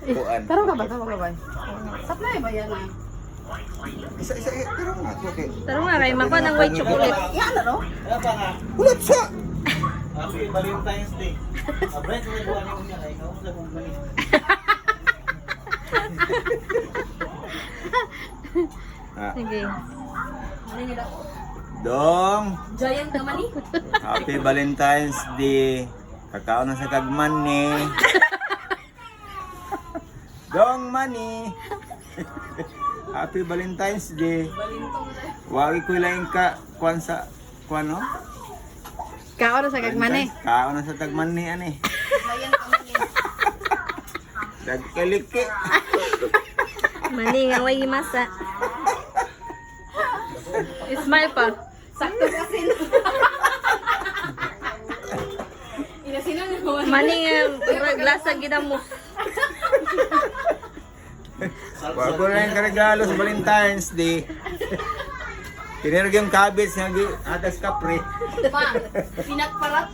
Kuan. Taro ka ba? Taro ka ba? Supply ba yan ah? Isa, pero nga, okay. Taro nga, kay mako ng white chocolate. Yan na no? Ulat siya! Happy Valentine's Day. Brent, may buwan yung niya. Ikaw sa kong galing. Sige. Dong, Giant naman eh. Happy Valentine's Day. Kakao na sa kagman ni. Dong Mani. Happy Valentine's Day. Wagi ko lang ka kuan sa kuan no? Kao na sa kagmane. Kakao na sa tagman ni ani. Giant naman eh. Dagkaliki. Mani nga way masa. Smile pa. Sakto kasi. Inasinan mo. Mani nga murag lasa gid mo. Wag ko lang regalo sa Valentine's Day. Tinirag yung cabbage nga atas kapre. Pa, pinagparat.